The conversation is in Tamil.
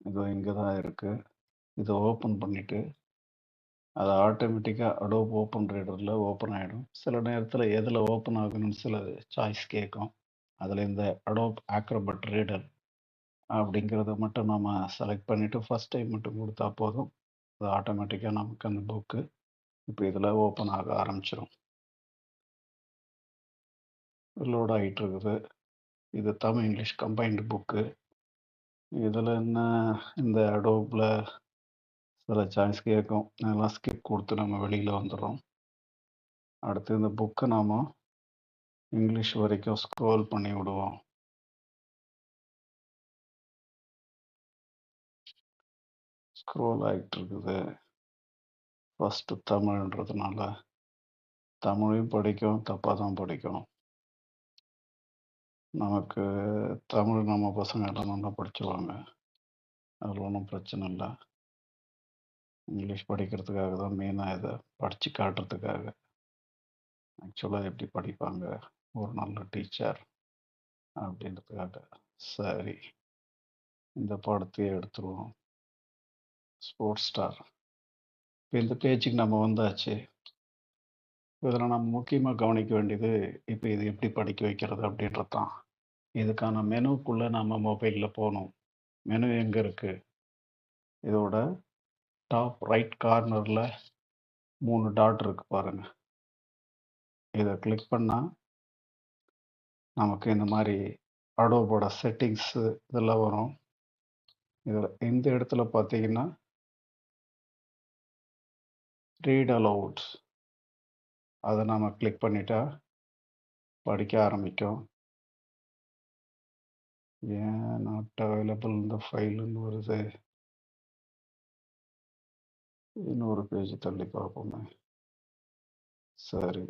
இதோ இங்க தான் இருக்கு. இத ஓப்பன் பண்ணிட்டு, அது ஆட்டோமேட்டிக்கா அடோப் ஓப்பன் ரீடர்ல ஓப்பன் ஆயிடும். சில நேரத்தில எதுல ஓப்பன் ஆகணும்னு சில சாய்ஸ் கேட்கும். அதில இந்த அடோப் ஆக்ரோபாட் ரீடர் அப்படிங்கிறத மட்டும் நாம செலக்ட் பண்ணிட்டு, ஃபர்ஸ்ட் டைம் மட்டும் குடுத்தா போதும். அது ஆட்டோமேட்டிக்கா நமக்கு அந்த புக்கு இப்ப இதில ஓப்பன் ஆக ஆரம்பிச்சுரும். லோட் ஆயிட்டு இருக்குது. இது தமிழ், இங்கிலீஷ் கம்பைன்டு புக்கு. இதில என்ன இந்த அடோப்ல சில சாய்ஸ் கேட்கும். அதெல்லாம் ஸ்கிப் குடுத்து நம்ம வெளியில வந்துர்றோம். அடுத்து இந்த புக்க நாம இங்கிலீஷ் வரைக்கும் ஸ்க்ரோல் பண்ணி விடுவோம். ஸ்க்ரோல் ஆயிட்டு இருக்குது. ஃபர்ஸ்ட் தமிழ்ன்றதுனால தமிழையும் படிக்கும், தப்பா தான் படிக்கும். நமக்கு தமிழ் நம்ம பசங்க எல்லாம் நல்லா படிச்சுருவாங்க. அதில ஒண்ணும் பிரச்சனை இல்ல. இங்கிலீஷ் படிக்கிறதுக்காக தான் மெயினா இத படிச்சு காட்டுறதுக்காக. ஆக்சுவலா எப்படி படிப்பாங்க ஒரு நல்ல டீச்சர் அப்படின்றதுக்காக. சரி. இந்த பாடத்தையே எடுத்துருவோம். Sports star. இப்ப இந்த பேஜுக்கு நம்ம வந்தாச்சு. இதில நம்ம முக்கியமா கவனிக்க வேண்டியது, இப்ப இது எப்படி படிக்க வைக்கிறது அப்படின்றது தான். இதுக்கான மெனுக்குள்ள நம்ம மொபைல்ல போணும். மெனு எங்க இருக்கு? இதோட டாப் ரைட் கார்னர்ல 3 டாட் இருக்கு பாருங்க. இத கிளிக் பண்ணா, நமக்கு இந்த மாரி அடோபோட செட்டிங்ஸ் இதெல்லாம் வரும். இதில இந்த இடத்துல பார்த்தீங்கன்னா, ரீட் அலவுட் அத நாம கிளிக் பண்ணிட்டா, படிக்க ஆரம்பிக்கும். ஏன் நாட் அவைலபிள் இந்த ஃபைல்ன்னு வருது? இன்னொரு பேஜ் தள்ளி பார்ப்போமே. சரி.